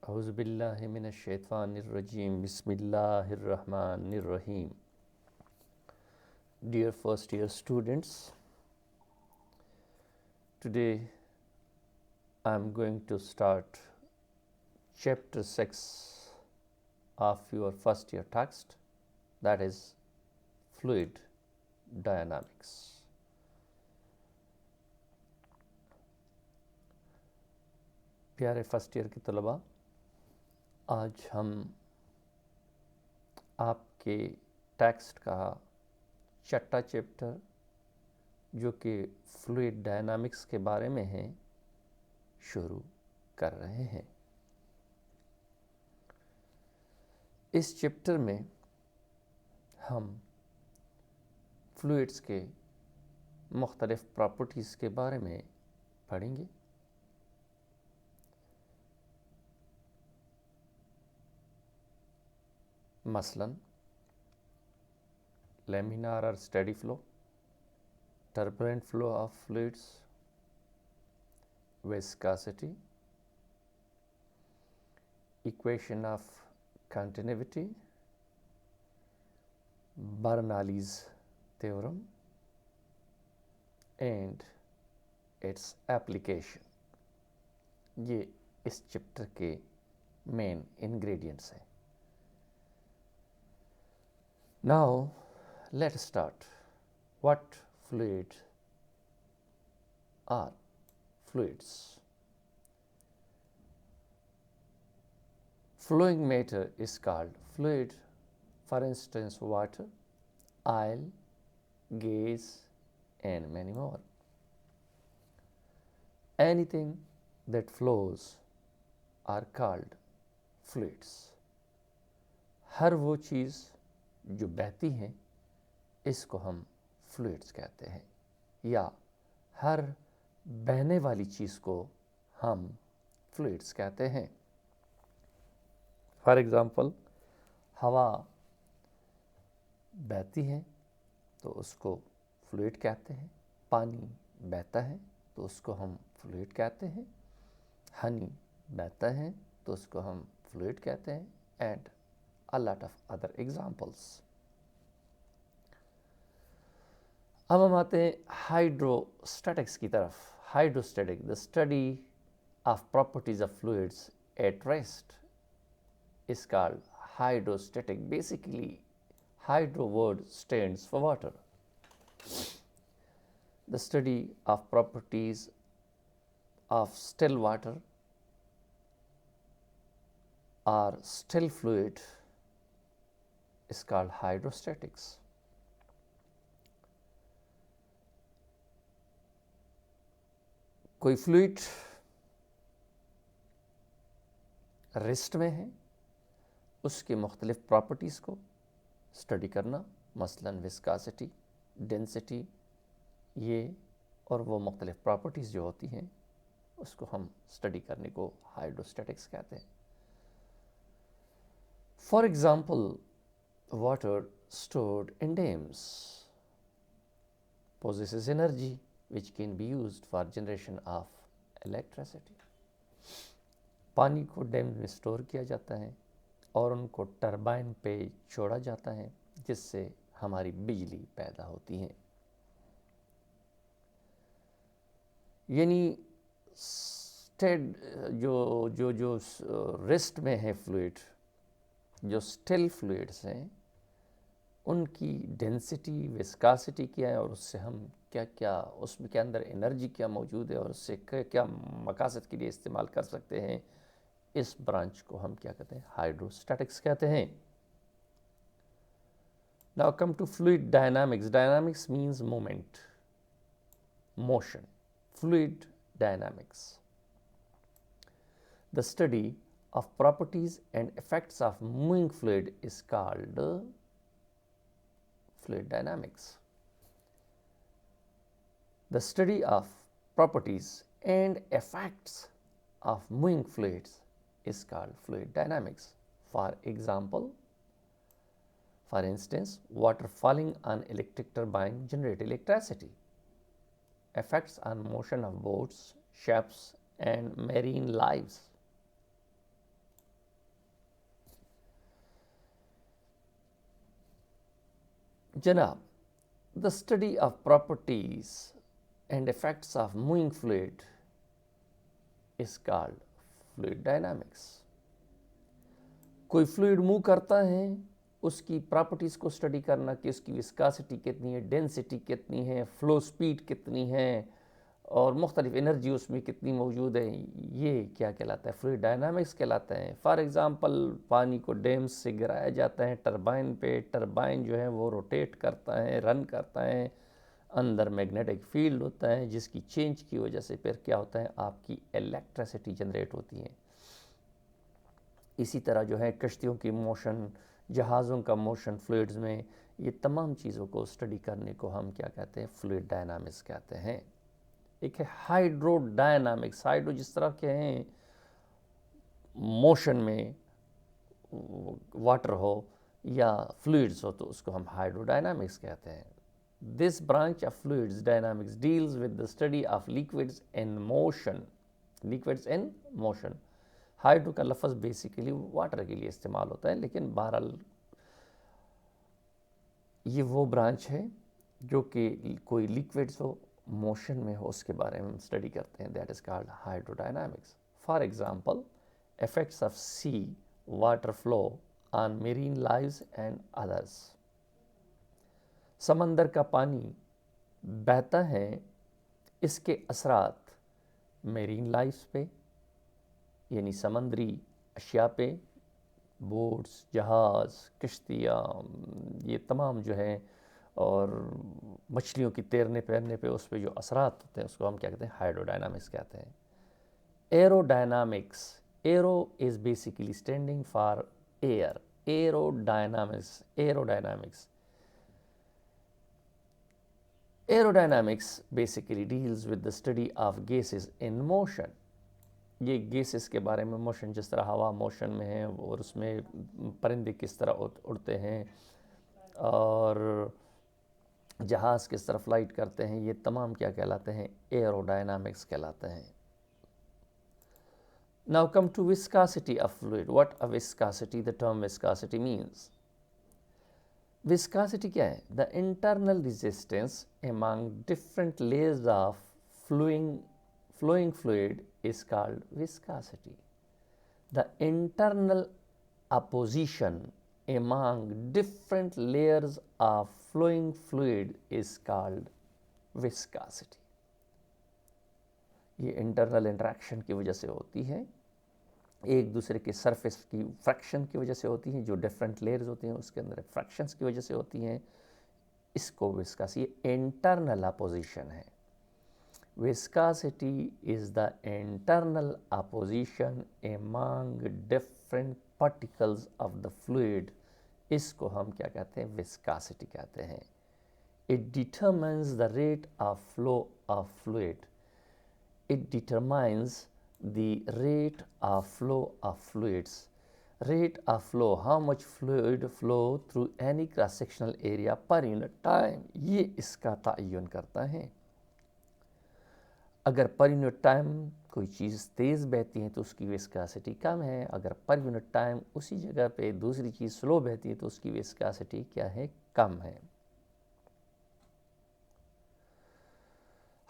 اعوذ باللہ من الشیطان الرجیم بسم اللہ الرحمن الرحیم. Dear first year students, today I am going to start chapter 6 of your first year text, that is fluid dynamics. پیارے فرسٹ ایئر کے طلباء، آج ہم آپ کے ٹیکسٹ کا چھٹا چیپٹر جو کہ فلوئڈ ڈائنامکس کے بارے میں ہے شروع کر رہے ہیں. اس چیپٹر میں ہم فلوئڈس کے مختلف پراپرٹیز کے بارے میں پڑھیں گے. مثلاً laminar or steady flow, turbulent flow of fluids, viscosity, equation of continuity, Bernoulli's theorem and its application. یہ اس چیپٹر کے مین انگریڈینٹس ہیں. Now let's start. What fluids are? Fluids. Flowing matter is called fluid. For instance, water, oil, gas, and many more. Anything that flows are called fluids. ہر وہ چیز جو بہتی ہیں اس کو ہم فلوئڈس کہتے ہیں، یا ہر بہنے والی چیز کو ہم فلوئڈس کہتے ہیں. فار ایگزامپل، ہوا بہتی ہے تو اس کو فلوئڈ کہتے ہیں، پانی بہتا ہے تو اس کو ہم فلوئڈ کہتے ہیں، ہنی بہتا ہے تو اس کو ہم فلوئڈ کہتے ہیں، and a lot of other examples. اب ہم آتے ہیں ہائیڈروسٹیٹکس کی طرف. ہائیڈروسٹیٹک, the study of properties of fluids at rest is called hydrostatic. Basically, hydro word stands for water. The study of properties of still water or still fluid is called hydrostatics. کوئی fluid rest میں ہے، اس کے مختلف properties کو study کرنا، مثلاً وسکاسٹی، density, یہ اور وہ مختلف پراپرٹیز جو ہوتی ہیں اس کو ہم اسٹڈی کرنے کو ہائیڈروسٹیٹکس کہتے ہیں. For example, water stored in dams possesses energy which can be used for generation of electricity. پانی کو ڈیم میں اسٹور کیا جاتا ہے اور ان کو ٹربائن پہ چھوڑا جاتا ہے جس سے ہماری بجلی پیدا ہوتی ہے. یعنی جو ریسٹ میں ہے فلوئڈ، جو اسٹل فلوئڈس ہیں، ان کی ڈینسٹی، وسکاسٹی کیا ہے اور اس سے ہم کیا اس کے اندر انرجی کیا موجود ہے اور اس سے کیا مقاصد کے لیے استعمال کر سکتے ہیں، اس برانچ کو ہم کیا کہتے ہیں؟ ہائیڈروسٹیٹکس کہتے ہیں. Now come to fluid dynamics. Dynamics means movement, motion. Fluid dynamics. The study of properties and effects of moving fluid is called fluid dynamics. The study of properties and effects of moving fluids is called fluid dynamics. For example, for instance, water falling on electric turbine generate electricity. Effects on motion of boats, ships, and marine lives. जनाब, the study of properties and effects of moving fluid is called fluid dynamics. कोई fluid move करता है, उसकी properties को study करना कि उसकी viscosity कितनी है, डेंसिटी कितनी है, फ्लो स्पीड कितनी है और मुख्तलिफ एनर्जी उसमें कितनी मौजूद है, ये क्या कहलाता है? फ्लूइड डायनामिक्स कहलाता है। फॉर एग्ज़ाम्पल, पानी को डैम्स से गिराया जाता है टरबाइन पे, टरबाइन जो है वो रोटेट करता है, रन करता है, अंदर मैग्नेटिक फील्ड होता है जिसकी चेंज की वजह से फिर क्या होता है, आपकी इलेक्ट्रिसिटी जनरेट होती है। इसी तरह जो है कश्तियों की मोशन, जहाज़ों का मोशन फ्लूइड्स में, ये तमाम चीज़ों को स्टडी करने को हम क्या कहते हैं? फ्लूइड डायनामिक्स कहते हैं। एक है हाइड्रो डायनामिक्स। हाइड्रो जिस तरह के हैं मोशन में, वाटर हो या फ्लूइड्स हो, तो उसको हम हाइड्रो डायनामिक्स कहते हैं। This branch of fluids dynamics deals with the study of liquids in motion. Liquids in motion. Hydro का लफ्ज़ बेसिकली वाटर के लिए इस्तेमाल होता है, लेकिन बहरहाल ये वो ब्रांच है जो कि कोई लिक्विड्स हो, मोशन में हो, उसके बारे में हम स्टडी करते हैं। That is called hydrodynamics. For example, effects of sea water flow on marine lives and others. समंदर का पानी बहता है, इसके असरात मेरीन लाइव्स पे यानी समंदरी अशिया पे, बोट्स, जहाज़, कश्तियाँ, ये तमाम जो है, और मछलियों की तैरने पैरने पे उस पे जो असरात होते हैं उसको हम क्या कहते हैं? हाइड्रोडायनामिक्स कहते हैं। Aerodynamics. Arrow is basically standing for air. Aerodynamics. Aerodynamics aerodynamics basically deals with the study of gases in motion. ये गैसेस के बारे में, मोशन, जिस तरह हवा मोशन में है और उसमें परिंदे किस तरह उड़ते हैं और जहाज़ किस तरह फ्लाइट करते हैं, ये तमाम क्या कहलाते हैं? एरोडायनामिक्स कहलाते हैं। Now come to viscosity of fluid. What a viscosity? The term viscosity means, viscosity क्या है? The internal resistance among different layers of flowing fluid is called viscosity. The internal opposition among different layers of flowing fluid is called viscosity. ये internal interaction की वजह से होती है, एक दूसरे के सरफेस की फ्रैक्शन की वजह से होती हैं, जो डिफरेंट लेयर्स होती हैं उसके अंदर फ्रैक्शंस की वजह से होती हैं। इसको विस्कासिटी, इंटरनल अपोजिशन है। Viscosity is the internal opposition among different particles of the fluid. इसको हम क्या कहते हैं? Viscosity कहते हैं। It determines the rate of flow of fluid. It determines the rate of flow of fluids. Rate of flow, how much fluid flow through any cross-sectional area per unit time, ये इसका तयन करता है। अगर per unit time कोई चीज़ तेज़ बहती है तो उसकी विस्कासिटी कम है, अगर पर यूनिट टाइम उसी जगह पे दूसरी चीज़ स्लो बहती है तो उसकी विस्कासिटी क्या है? कम है।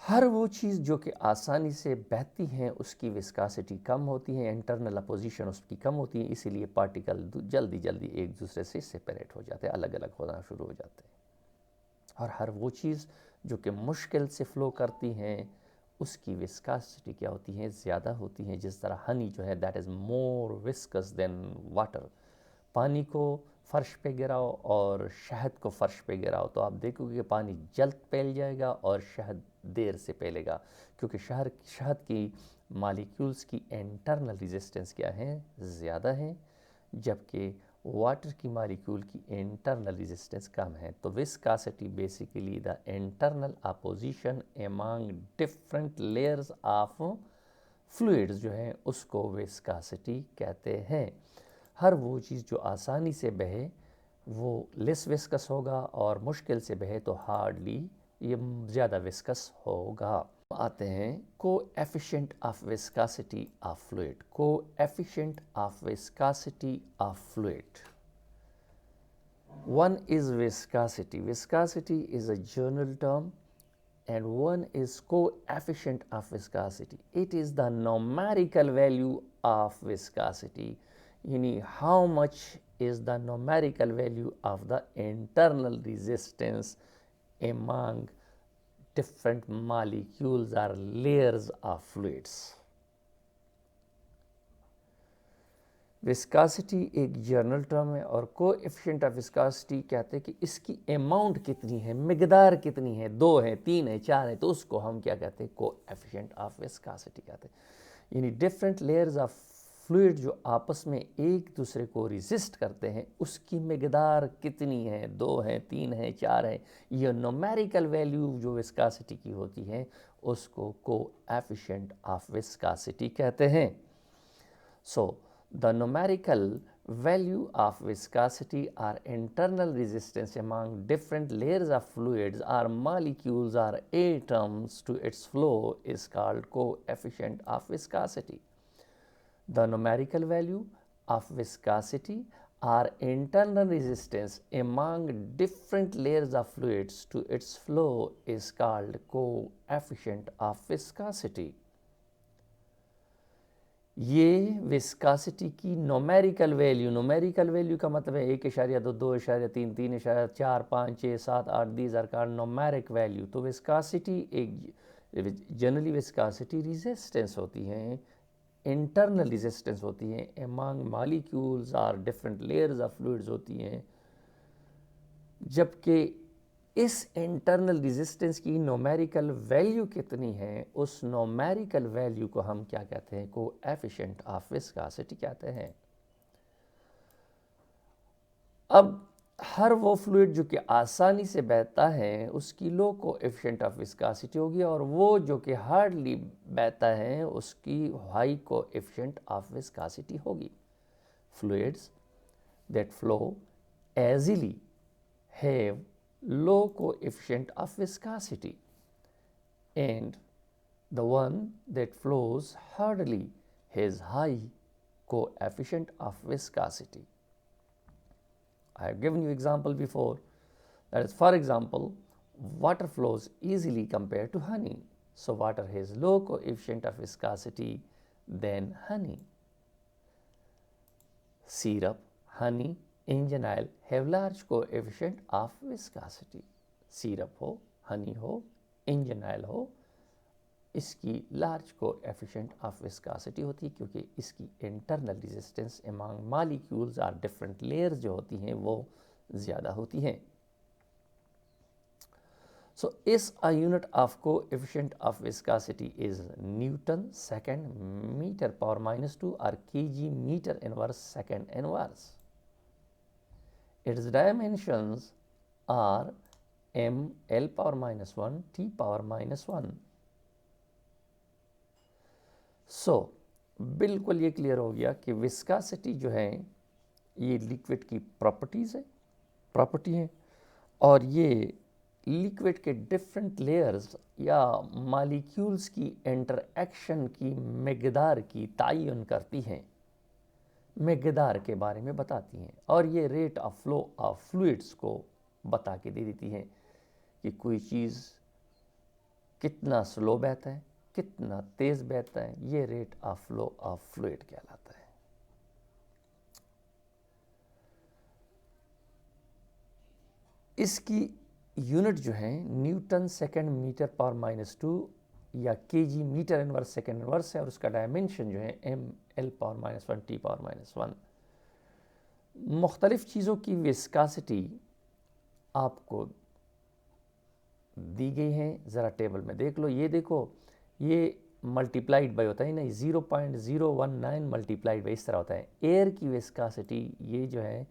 हर वो चीज़ जो कि आसानी से बहती हैं उसकी विस्कासिटी कम होती है, इंटरनल अपोजिशन उसकी कम होती है, इसीलिए पार्टिकल जल्दी जल्दी एक दूसरे से सेपरेट हो जाते हैं, अलग अलग होना शुरू हो जाते हैं। और हर वो चीज़ जो कि मुश्किल से फ़्लो करती हैं उसकी विस्कासिटी क्या होती है? ज़्यादा होती है। जिस तरह हनी जो है, that is more viscous than water. पानी को फ़र्श पे गिराओ और शहद को फ़र्श पे गिराओ तो आप देखोगे कि पानी जल्द फैल जाएगा और शहद देर से फैलेगा, क्योंकि शहद की मालिक्यूल्स की इंटरनल रेजिस्टेंस क्या है? ज़्यादा है, जबकि वाटर की मालिक्यूल की इंटरनल रेजिस्टेंस कम है। तो viscosity basically the internal opposition among different layers of fluids जो है उसको विस्कासिटी कहते हैं। हर वो चीज़ जो आसानी से बहे वो लेस विस्कस होगा और मुश्किल से बहे तो हार्डली ये ज़्यादा विस्कस होगा। आते हैं coefficient of viscosity of fluid. Coefficient of viscosity of fluid, One is viscosity. Viscosity is a general term, and one is coefficient of viscosity. It is the numerical value of viscosity, यानी how much is the numerical value of the internal resistance among different molecules or layers of fluids. Viscosity एक journal term है और coefficient of viscosity कहते हैं कि इसकी amount कितनी है, मिकदार कितनी है, 2 है, 3 है, 4 है, तो उसको हम क्या कहते हैं, कोएफिशिएंट ऑफ विस्कासिटी कहते हैं। यानी डिफरेंट लेयर्स ऑफ फ्लूइड जो आपस में एक दूसरे को रेजिस्ट करते हैं, उसकी मिकदार कितनी है, 2 है, 3 है, 4 है, ये न्यूमेरिकल वैल्यू जो विस्कासिटी की होती है उसको कोएफिशिएंट ऑफ विस्कासिटी कहते हैं। सो the numerical value of viscosity or internal resistance among different layers of fluids or molecules or atoms to its flow is called coefficient of viscosity. The numerical value of viscosity or internal resistance among different layers of fluids to its flow is called coefficient of viscosity. ये viscosity की numerical value का मतलब है 1.2, 2.3, 3.4, 5, 6, 7, 8 these are called numeric value. तो viscosity एक generally viscosity resistance होती है, internal resistance होती है, अमंग मॉलिक्यूल्स और डिफरेंट लेयर्स ऑफ फ्लूइड्स होती हैं, जबकि इस इंटरनल रेजिस्टेंस की नोमेरिकल वैल्यू कितनी है, उस नोमेरिकल वैल्यू को हम क्या कहते हैं, कोएफिशिएंट ऑफ विस्कासिटी कहते हैं। अब हर वो फ्लूइड जो कि आसानी से बहता है उसकी लो कोएफिशिएंट ऑफ विस्कासिटी होगी, और वो जो कि हार्डली बहता है उसकी हाई कोएफिशिएंट ऑफ विस्कासिटी होगी। Fluids that flow easily have low coefficient of viscosity, and the one that flows hardly has high coefficient of viscosity. I have given you example before, that is, for example, water flows easily compared to honey. So water has low coefficient of viscosity than honey. Syrup, honey, engine oil have large coefficient of viscosity. Syrup हो, हनी हो, engine oil हो, इसकी large coefficient of viscosity होती है, क्योंकि इसकी internal resistance among molecules और different layers जो होती हैं वो ज़्यादा होती हैं। So is a unit of coefficient of viscosity is Newton second meter power minus 2 or kg meter inverse second inverse. Its dimensions are m l power minus 1 t power minus 1. So बिल्कुल ये clear हो गया कि viscosity जो है ये liquid की property है, और ये लिक्विड के डिफरेंट लेयर्स या मॉलिक्यूल्स की इंटरएक्शन की मिकदार की तयन करती हैं, मिकदार के बारे में बताती हैं, और ये rate of flow of fluids को बता के दे देती हैं कि कोई चीज़ कितना स्लो बहता है, कितना तेज़ बहता है, ये rate of flow of fluid कहलाता है। इसकी यूनिट जो है newton second metre power minus 2 या KG metre inverse second inverse है, और उसका डायमेंशन जो है M L power minus 1 T power minus 1। मुख्तलिफ़ चीज़ों की विस्कासिटी आपको दी गई है, ज़रा टेबल में देख लो। ये देखो, ये मल्टीप्लाइड बाई होता है ना, 0.019 मल्टीप्लाइड बाई इस तरह होता है। एयर की विस्कासिटी ये जो है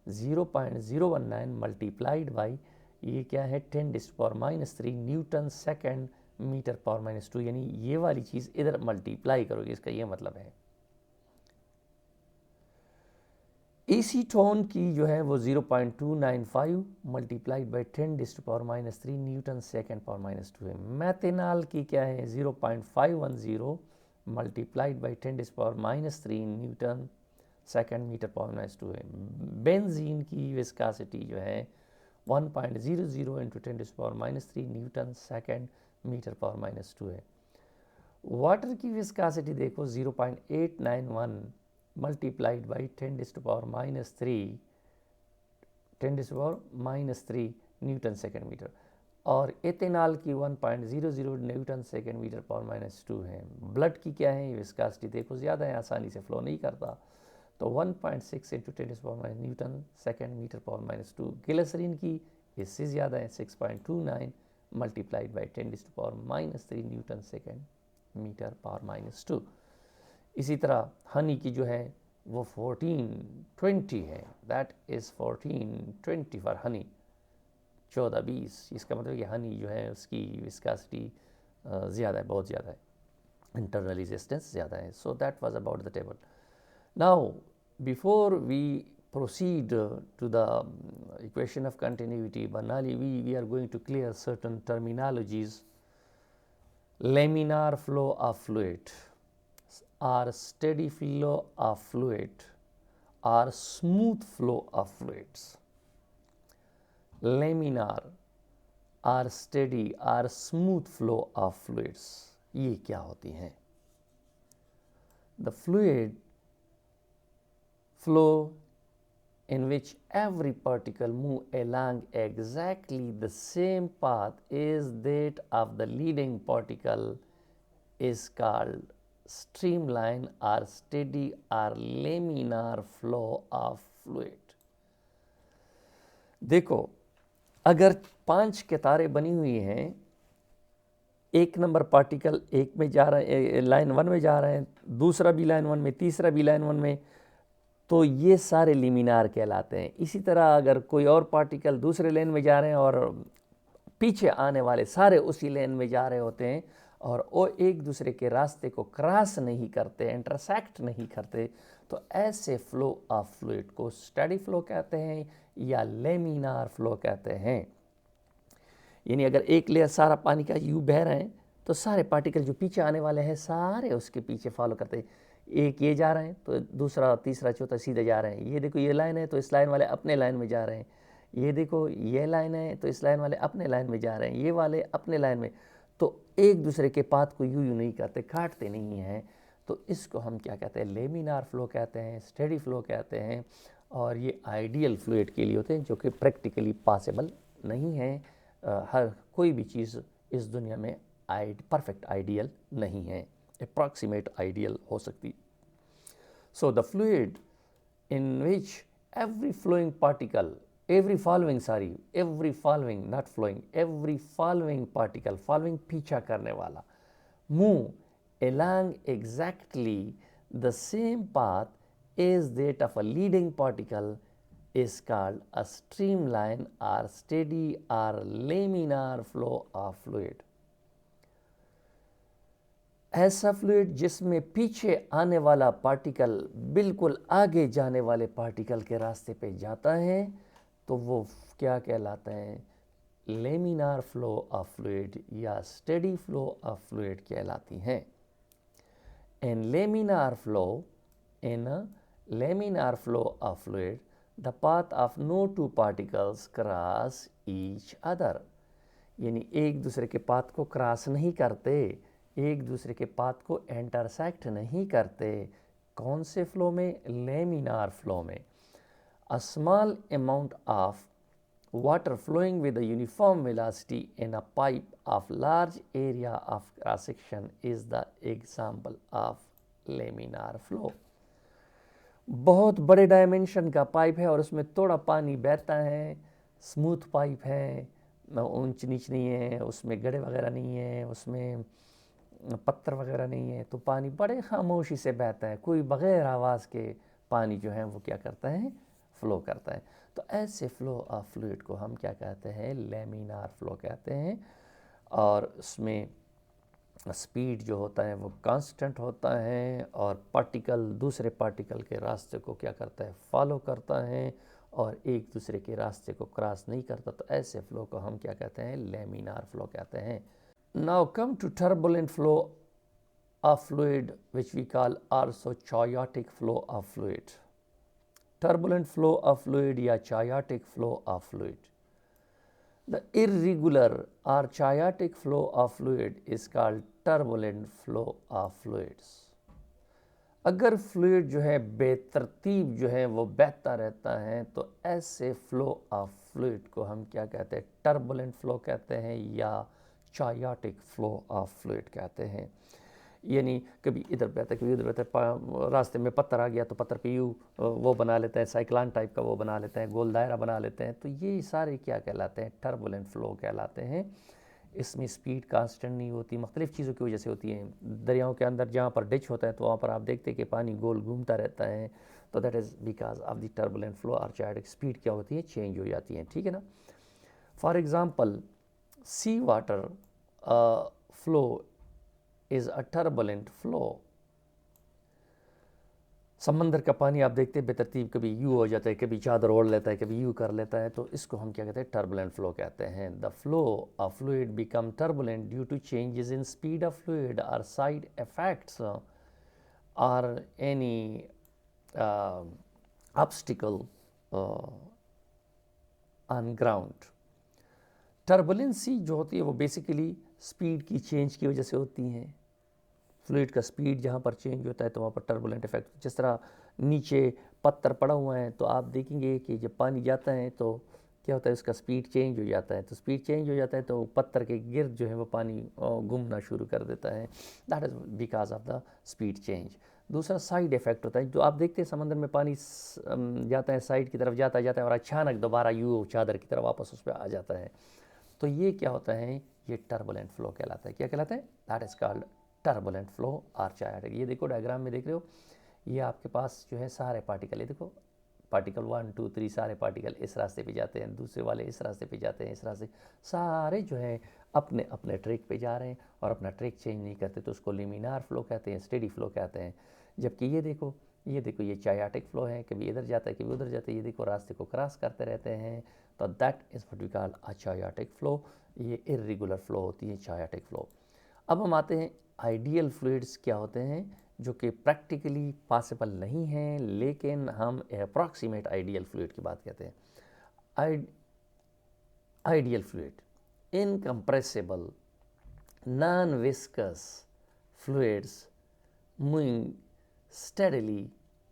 0.019 मल्टीप्लाइड बाई ये क्या है 10⁻³ newton second metre power minus 2, यानी ये वाली चीज़ इधर मल्टीप्लाई करोगे, इसका ये मतलब है। एसीटोन की जो है वो 0.295 multiplied by 10⁻³ newton second power minus 2 है। मैथेनॉल की क्या है 0.510 multiplied by 10⁻³ newton second metre power minus 2 है। बेंजीन की विस्कासिटी जो है 1.00 into 10⁻³ newton second metre power minus 2 है। वाटर की विस्कासिटी देखो 0.891 multiplied by 10⁻³ newton second metre, और एथेनॉल की 1.00 newton second metre power minus 2 है। ब्लड की क्या है विस्कासिटी देखो, ज़्यादा है, आसानी से फ्लो नहीं करता, तो 1.6 into 10⁻³ newton second metre power minus 2। Glycerine की इससे ज़्यादा है 6.29 multiplied by 10⁻³ newton second metre power minus 2। इसी तरह हनी की जो है वो 1420 है, दैट इज़ 1420 फॉर हनी, 1420। इसका मतलब कि हनी जो है उसकी विस्कासिटी ज़्यादा है, बहुत ज़्यादा है, इंटरनल रेजिस्टेंस ज़्यादा है। So that was about the table. Now before we proceed to the equation of continuity, banally we are going to clear certain terminologies. Laminar flow of fluid, or steady flow of fluid, or smooth flow of fluids. Laminar or steady or smooth flow of fluids, ये क्या होती हैं? The fluid flow in which every particle move along exactly the same path is that of the leading particle is called streamline or steady or laminar flow of fluid. देखो, अगर 5 कतारें बनी हुई हैं, एक नंबर पार्टिकल एक में जा रहे हैं, लाइन 1 में जा रहे हैं, दूसरा भी लाइन 1 में, तीसरा भी लाइन 1 में, तो ये सारे लिमिनार कहलाते हैं। इसी तरह अगर कोई और पार्टिकल दूसरे लेन में जा रहे हैं और पीछे आने वाले सारे उसी लेन में जा रहे होते हैं और वो एक दूसरे के रास्ते को क्रॉस नहीं करते, इंटरसेक्ट नहीं करते, तो ऐसे फ्लो ऑफ फ्लूइड को स्टेडी फ्लो कहते हैं या लेमिनार फ्लो कहते हैं। यानी अगर एक लेयर सारा पानी का यूं बह रहे हैं तो सारे पार्टिकल जो पीछे आने वाले हैं सारे उसके पीछे फॉलो करते हैं। एक ये जा रहे हैं तो दूसरा तीसरा चौथा सीधे जा रहे हैं। ये देखो ये लाइन है तो इस लाइन वाले अपने लाइन में जा रहे हैं। ये देखो ये लाइन है तो इस लाइन वाले अपने लाइन में जा रहे हैं, ये वाले अपने लाइन में। तो एक दूसरे के पाथ को यूं नहीं करते, काटते नहीं हैं। तो इसको हम क्या कहते हैं? लेमिनार फ्लो कहते हैं, स्टेडी फ्लो कहते हैं। और ये आइडियल फ्लूइड के लिए होते हैं जो कि प्रैक्टिकली पॉसिबल नहीं है। हर कोई भी चीज़ इस दुनिया में परफेक्ट आइडियल नहीं है, अप्रॉक्सीमेट आइडियल हो सकती। So the fluid in which every following particle, following पीछा करने वाला, move along exactly the same path as that of a leading particle is called a streamline or steady or laminar flow of fluid. ऐसा fluid जिसमें पीछे आने वाला particle बिल्कुल आगे जाने वाले पार्टिकल के रास्ते पे जाता है तो वो क्या कहलाता है? लेमिनार फ्लो ऑफ फ्लूइड या स्टेडी फ्लो ऑफ फ्लूइड कहलाती हैं। In laminar flow of fluid, the path of no two particles cross each other. यानी एक दूसरे के पाथ को क्रॉस नहीं करते, एक दूसरे के पाथ को इंटरसेक्ट नहीं करते। कौन से फ्लो में? लेमिनार फ्लो में। A small amount of water flowing with a uniform velocity in a pipe of large area of cross section is the example of laminar flow. बहुत बड़े डायमेंशन का पाइप है और उसमें थोड़ा पानी बहता है, स्मूथ पाइप है, ऊंच नीच नहीं है, उसमें गड्ढे वगैरह नहीं है, उसमें पत्थर वगैरह नहीं है, तो पानी बड़े खामोशी से बहता है, कोई बग़ैर आवाज़ के पानी जो है वो क्या करता है? फ्लो करता है। तो ऐसे फ्लो ऑफ फ्लूइड को हम क्या कहते हैं? लेमिनार फ्लो कहते हैं। और उसमें स्पीड जो होता है वो कांस्टेंट होता है और पार्टिकल दूसरे पार्टिकल के रास्ते को क्या करता है? फॉलो करता है और एक दूसरे के रास्ते को क्रॉस नहीं करता। तो ऐसे फ्लो को हम क्या कहते हैं? लेमिनार फ्लो कहते हैं। Now come to turbulent flow of fluid, which we call also chaotic flow of fluid. turbulent flow of fluid या chaotic flow of fluid. The irregular or chaotic flow of fluid is called turbulent flow of fluids. अगर fluid जो है बेतरतीब जो है वो बहता रहता है तो ऐसे फ्लो ऑफ फ्लूइड को हम क्या कहते हैं, टर्बुलेंट फ्लो कहते हैं या चायाटिक फ्लो ऑफ फ्लूइड कहते हैं. यानी कभी इधर बहता है कभी उधर बहता है, रास्ते में पत्थर आ गया तो पत्थर पे यू वो बना लेते हैं, साइक्लान टाइप का वो बना लेते हैं, गोल दायरा बना लेते हैं. तो ये सारे क्या कहलाते हैं, टर्बुलेंट फ्लो कहलाते हैं. इसमें स्पीड कांस्टेंट नहीं होती, मुख्तलिफ़ चीज़ों की वजह से होती हैं. दरियाओं के अंदर जहाँ पर डिच होता है तो वहाँ पर आप देखते हैं कि पानी गोल घूमता रहता है, तो that is because of the turbulent flow और चायोटिक स्पीड क्या होती है, चेंज हो जाती है. ठीक है ना. For example sea water flow is a turbulent flow. समंदर का पानी आप देखते हैं बेतरतीब, कभी यू हो जाता है, कभी चादर ओढ़ लेता है, कभी यू कर लेता है, तो इसको हम क्या कहते हैं, टर्बुलेंट फ्लो कहते हैं. The flow of fluid become turbulent due to changes in speed of fluid और साइड इफेक्ट्स और any obstacle on ground. Turbulency जो होती है वो बेसिकली स्पीड की चेंज की वजह से होती हैं. फ्लूइड का स्पीड जहाँ पर चेंज होता है तो वहाँ पर टर्बुलेंट इफेक्ट. जिस तरह नीचे पत्थर पड़ा हुआ है तो आप देखेंगे कि जब पानी जाता है तो क्या होता है, उसका स्पीड चेंज हो जाता है. तो स्पीड चेंज हो जाता है तो पत्थर के गिर्द जो है वो पानी घूमना शुरू कर देता है. That is because of the speed change. दूसरा साइड इफेक्ट होता है, जो आप देखते हैं समंदर में पानी जाता है साइड की तरफ जाता है और अचानक दोबारा यूँ चादर की तरफ वापस उस पर आ जाता है. तो ये क्या होता है, ये टर्बुलेंट फ्लो कहलाता है. क्या कहलाता है, that is called turbulent flow और चायोटिक. ये देखो डायग्राम में देख रहे हो, ये आपके पास जो है सारे पार्टिकल, ये देखो पार्टिकल 1 2 3 सारे पार्टिकल इस रास्ते पे जाते हैं, दूसरे वाले इस रास्ते पे जाते हैं, इस रास्ते सारे जो है अपने अपने ट्रैक पे जा रहे हैं और अपना ट्रैक चेंज नहीं करते, तो उसको लिमिनार फ्लो कहते हैं, स्टेडी फ्लो कहते हैं. जबकि ये देखो ये चायोटिक फ्लो है, कभी इधर जाता है कभी उधर जाता है, ये देखो रास्ते को क्रॉस करते रहते हैं. तो that is what we call a chaotic flow. ये इर्रेगुलर फ्लो होती है चायोटिक फ्लो. अब हम आते हैं आइडियल फ्लूइड्स क्या होते हैं, जो कि प्रैक्टिकली पॉसिबल नहीं हैं, लेकिन हम अप्रॉक्सीमेट आइडियल फ्लूइड की बात कहते हैं. Ideal fluid, incompressible, non viscous fluids moving steadily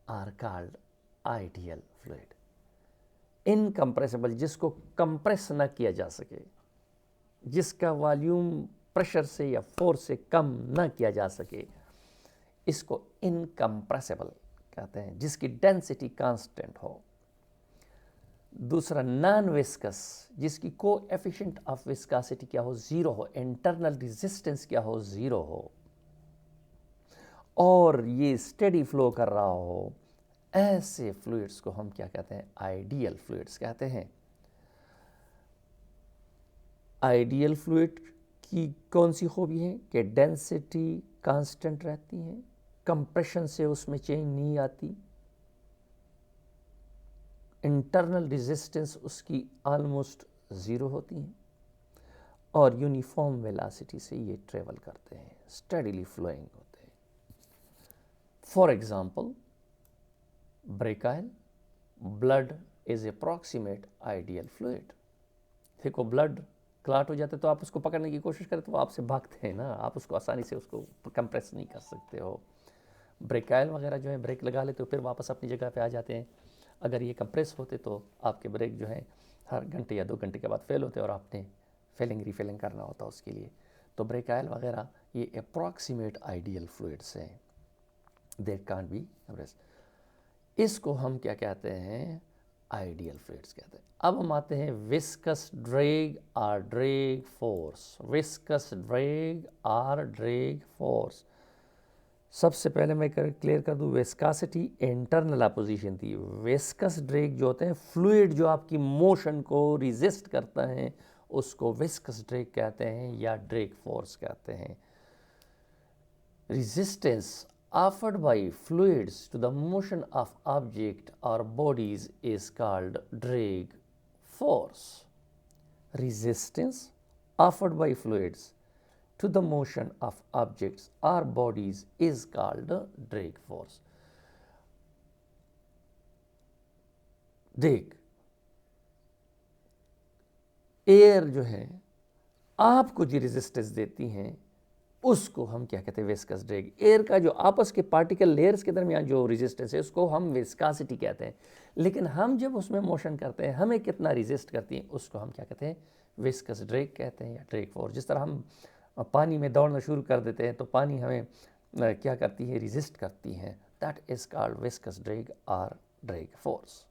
are called ideal fluid. Incompressible, जिसको कंप्रेस ना किया जा सके, जिसका वॉल्यूम प्रेशर से या फोर्स से कम ना किया जा सके, इसको इनकम्प्रेसिबल कहते हैं. जिसकी डेंसिटी कांस्टेंट हो. दूसरा नॉन विस्कस, जिसकी कोएफिशिएंट ऑफ विस्कोसिटी क्या हो, जीरो हो, इंटरनल रेजिस्टेंस क्या हो, जीरो हो, और ये स्टेडी फ्लो कर रहा हो. ऐसे फ्लूइड्स को हम क्या कहते हैं, आइडियल फ्लूइड्स कहते हैं. आइडियल फ्लूइड की कौन सी खूबी है कि डेंसिटी कांस्टेंट रहती है, कंप्रेशन से उसमें चेंज नहीं आती, इंटरनल रेजिस्टेंस उसकी ऑलमोस्ट ज़ीरो होती है, और यूनिफॉर्म वेलोसिटी से ये ट्रेवल करते हैं, स्टेडीली फ्लोइंग होते हैं. For example brake oil, blood is approximate ideal fluid. देखो ब्लड क्लाट हो जाता है तो आप उसको पकड़ने की कोशिश करें तो वो आपसे भागते हैं ना, आप उसको आसानी से उसको कंप्रेस नहीं कर सकते हो. ब्रेक ऑयल वगैरह जो है ब्रेक लगा लेते हो फिर वापस अपनी जगह पे आ जाते हैं. अगर ये कंप्रेस होते तो आपके ब्रेक जो है हर घंटे या 2 घंटे के बाद फेल होते और आपने फिलिंग रीफिलिंग करना होता उसके लिए. तो ब्रेक ऑयल वगैरह ये अप्रॉक्सीमेट आइडियल फ्लूइड्स हैं, देट कांट बी कंप्रेस. इसको हम क्या कहते हैं, आइडियल फ्लूइड्स कहते हैं. अब हम आते हैं विस्कस ड्रैग और ड्रैग फोर्स. विस्कस ड्रैग और ड्रैग फोर्स, सबसे पहले मैं क्लियर कर दूं, विस्कासिटी इंटरनल अपोजिशन थी. विस्कस ड्रैग जो होते हैं, फ्लूइड जो आपकी मोशन को रिजिस्ट करता है, उसको विस्कस ड्रैग कहते हैं या ड्रैग फोर्स कहते हैं. resistance offered by fluids to the motion of object or bodies is called drag force. Resistance offered by fluids to the motion of objects or bodies is called drag force. Drag, air जो है आपको जो resistance देती हैं उसको हम क्या कहते हैं, विस्कस ड्रैग। एयर का जो आपस के पार्टिकल लेयर्स के दरमियान जो रेजिस्टेंस है उसको हम विस्कासिटी कहते हैं, लेकिन हम जब उसमें मोशन करते हैं हमें कितना रेजिस्ट करती है उसको हम क्या कहते हैं, विस्कस ड्रैग कहते हैं या ड्रैग फोर्स। जिस तरह हम पानी में दौड़ना शुरू कर देते हैं तो पानी हमें क्या करती है, रेजिस्ट करती है, that is called viscous drag और ड्रैग फोर्स।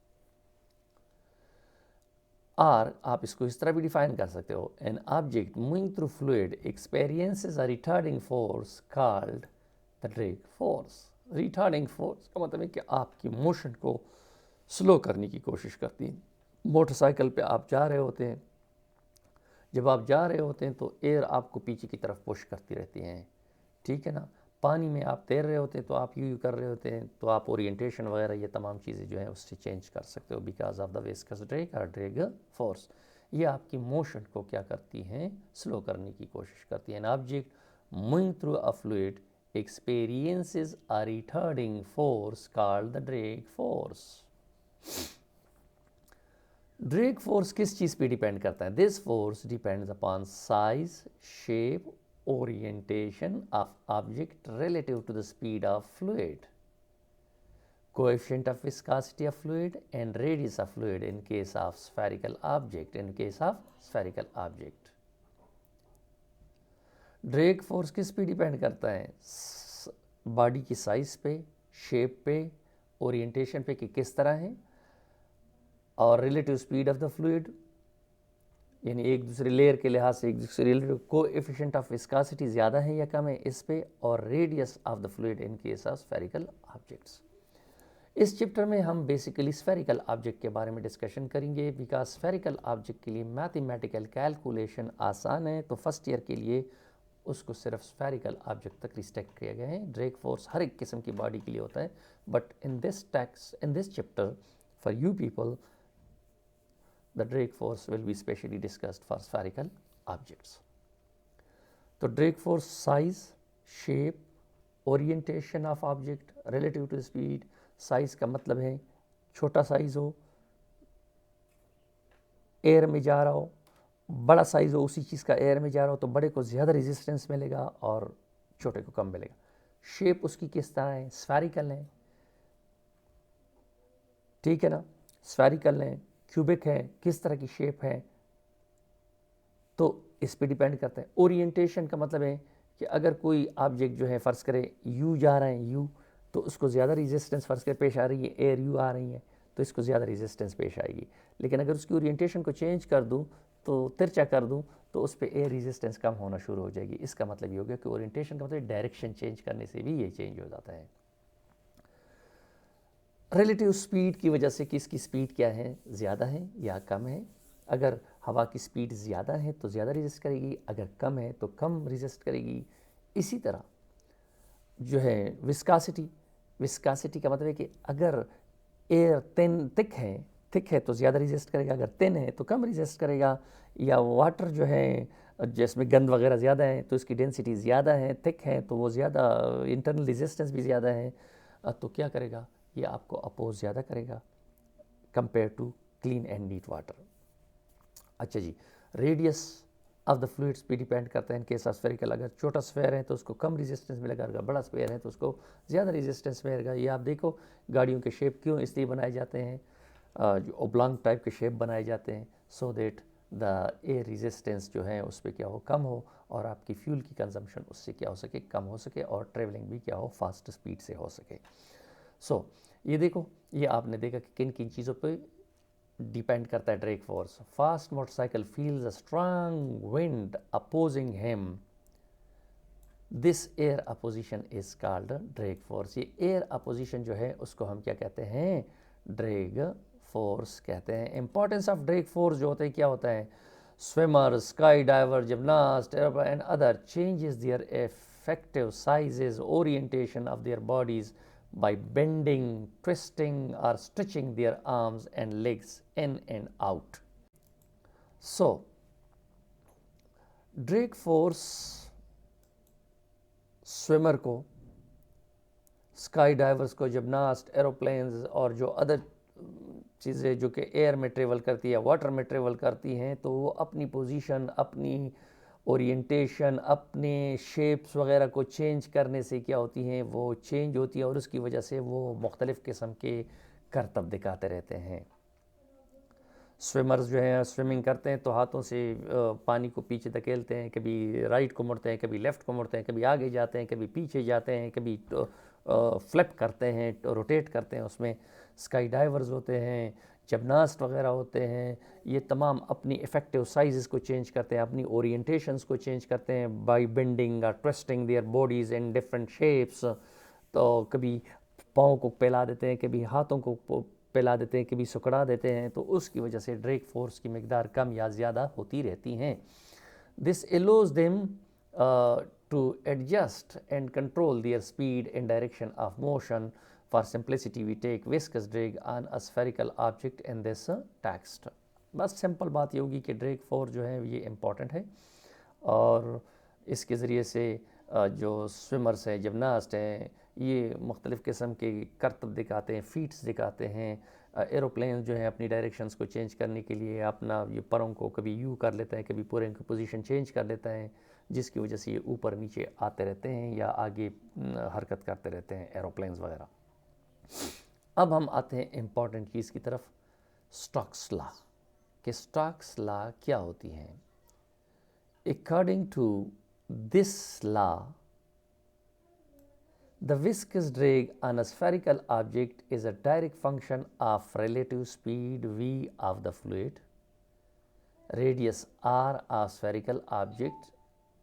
और आप इसको इस तरह भी डिफाइन कर सकते हो, an object moving through fluid experiences a retarding force called the drag force. Retarding force का मतलब है कि आपकी मोशन को स्लो करने की कोशिश करती है। मोटरसाइकिल पे आप जा रहे होते हैं, जब आप जा रहे होते हैं तो एयर आपको पीछे की तरफ पुश करती रहती हैं, ठीक है ना। पानी में आप तैर रहे होते हैं तो आप यूँ कर रहे होते हैं, तो आप ओरिएंटेशन वगैरह ये तमाम चीज़ें जो हैं उससे चेंज कर सकते हो because of the viscous drag और ड्रैग फोर्स। ये आपकी मोशन को क्या करती हैं, स्लो करने की कोशिश करती है। An object moving through a fluid experiences a retarding force called the drag force. Drag force किस चीज़ पे डिपेंड करता है? This force depends upon size, shape, orientation of object relative to the speed of fluid, coefficient of viscosity of fluid and radius of fluid in case of spherical object, in case of spherical object. Drag force किस पे depend करता है? Body की size पे, shape पे, orientation पे कि किस तरह है, और relative speed of the fluid, यानी एक दूसरे लेयर के लिहाज से एक दूसरे रिलेटिव कोएफिशिएंट ऑफ विस्कासिटी ज़्यादा है या कम है इस पे, और radius of the fluid in case of spherical objects. इस चैप्टर में हम बेसिकली स्फेरिकल ऑब्जेक्ट के बारे में डिस्कशन करेंगे बिकॉज स्फेरिकल ऑब्जेक्ट के लिए मैथमेटिकल कैलकुलेशन आसान है, तो फर्स्ट ईयर के लिए उसको सिर्फ स्फेरिकल ऑब्जेक्ट तक रिस्ट्रिक्ट किया गया है। ड्रैग फोर्स हर एक किस्म की बॉडी के लिए होता है, but in this chapter for you people the drag force will be specially discussed for spherical objects. तो drag force size, shape, orientation of object relative to speed. size का मतलब है छोटा साइज हो, एयर में जा रहा हो, बड़ा साइज हो उसी चीज़ का एयर में जा रहा हो तो बड़े को ज़्यादा रेजिस्टेंस मिलेगा और छोटे को कम मिलेगा। शेप उसकी किस तरह है? स्फेरिकल है, ठीक है ना, स्फेरिकल है, क्यूबिक है, किस तरह की शेप है, तो इस पे डिपेंड करता है। ओरिएंटेशन का मतलब है कि अगर कोई ऑब्जेक्ट जो है फ़र्ज़ करे यू जा रहा है यू, तो उसको ज़्यादा रेजिस्टेंस फ़र्ज़ करे पेश आ रही है, एयर यू आ रही है तो इसको ज़्यादा रेजिस्टेंस पेश आएगी। लेकिन अगर उसकी ओरिएंटेशन को चेंज कर दूँ, तो तिरछा कर दूँ, तो उस पर एयर रेजिस्टेंस कम होना शुरू हो जाएगी। इसका मतलब ये हो गया कि ओरिएंटेशन का मतलब डायरेक्शन चेंज करने से भी ये चेंज हो जाता है। रिलेटिव स्पीड की वजह से कि इसकी स्पीड क्या है, ज़्यादा है या कम है। अगर हवा की स्पीड ज़्यादा है तो ज़्यादा रेजिस्ट करेगी, अगर कम है तो कम रेजिस्ट करेगी। इसी तरह जो है विस्कासिटी का मतलब है कि अगर एयर थिक है तो ज़्यादा रेजिस्ट करेगा, अगर थिन है तो कम रेजिस्ट करेगा। या वाटर जो है जिसमें गंद वगैरह ज़्यादा है तो इसकी डेंसिटी ज़्यादा है, थिक है तो वो ज़्यादा, इंटरनल रेजिस्टेंस भी ज़्यादा है, तो क्या करेगा, ये आपको अपोज ज़्यादा करेगा compare to clean and neat water. अच्छा जी, रेडियस ऑफ द फ्लूइड्स पे डिपेंड करता है। इन केस ऑफ स्फेरिकल अगर छोटा स्फेयर है तो उसको कम रेजिस्टेंस मिलेगा, अगर बड़ा स्फेयर है तो उसको ज़्यादा रेजिस्टेंस मिलेगा। ये आप देखो गाड़ियों के शेप क्यों इसलिए बनाए जाते हैं, जो ओब्लॉन्ग टाइप के शेप बनाए जाते हैं so that the air resistance जो है उस पर क्या हो, कम हो, और आपकी फ्यूल की कंजम्पशन उससे क्या हो सके, कम हो सके, और ट्रेवलिंग भी क्या हो, फास्ट स्पीड से हो सके। सो ये देखो, ये आपने देखा कि किन किन चीज़ों पे डिपेंड करता है drag force. Fast motorcycle feels a strong wind opposing him, this air opposition is called drag force. ये एयर अपोजिशन जो है उसको हम क्या कहते हैं, ड्रैग फोर्स कहते हैं। इंपॉर्टेंस ऑफ ड्रैग फोर्स जो होता है क्या होता है, swimmer, sky diver, gymnast and other changes their effective sizes, orientation of their bodies by bending, twisting or stretching their arms and legs in and out. So drag force swimmer को, sky divers को, gymnast, aeroplanes और जो other چیزیں جو کہ year میں travel کرتی ہے، واٹر میں ٹریول کرتی ہیں، تو وہ اپنی پوزیشن، اپنی اورینٹیشن، اپنے شیپس وغیرہ کو چینج کرنے سے کیا ہوتی ہیں، وہ چینج ہوتی ہے، اور اس کی وجہ سے وہ مختلف قسم کے کرتب دکھاتے رہتے ہیں۔ سوئمرز جو ہیں سوئمنگ کرتے ہیں تو ہاتھوں سے پانی کو پیچھے دھکیلتے ہیں، کبھی رائٹ کو مڑتے ہیں، کبھی لیفٹ کو مڑتے ہیں، کبھی آگے جاتے ہیں، کبھی پیچھے جاتے ہیں، کبھی فلپ کرتے ہیں، روٹیٹ کرتے ہیں۔ اس میں اسکائی ڈائیورز ہوتے ہیں، جمناسٹ وغیرہ ہوتے ہیں، یہ تمام اپنی افیکٹو سائزز کو چینج کرتے ہیں، اپنی اورینٹیشنز کو چینج کرتے ہیں بائی بینڈنگ اور twisting their bodies in different shapes. تو کبھی پاؤں کو پھیلا دیتے ہیں، کبھی ہاتھوں کو پھیلا دیتے ہیں، کبھی سکڑا دیتے ہیں، تو اس کی وجہ سے ڈریگ فورس کی مقدار کم یا زیادہ ہوتی رہتی ہیں۔ This allows them to adjust and control their speed and direction of motion. For simplicity, we take viscous drag on a spherical object in this text. بس سمپل بات یہ ہوگی کہ ڈریگ فورس جو ہے یہ امپورٹنٹ ہے، اور اس کے ذریعے سے جو سوئمرس ہیں، جمناسٹ ہیں، یہ مختلف قسم کے کرتب دکھاتے ہیں، فیٹس دکھاتے ہیں۔ ایروپلین جو ہیں اپنی ڈائریکشنز کو چینج کرنے کے لیے اپنا یہ پروں کو کبھی یو کر لیتا ہے، کبھی پورے کی پوزیشن چینج کر لیتا ہے، جس کی وجہ سے یہ اوپر نیچے آتے رہتے ہیں یا آگے حرکت کرتے رہتے ہیں ایروپلینز وغیرہ۔ اب ہم آتے ہیں امپورٹنٹ چیز کی طرف، اسٹوکس لا، کہ اسٹوکس لا کیا ہوتی ہیں۔ According to this law, the viscous drag on a spherical object is a direct function of relative speed v of the fluid, radius r of spherical object,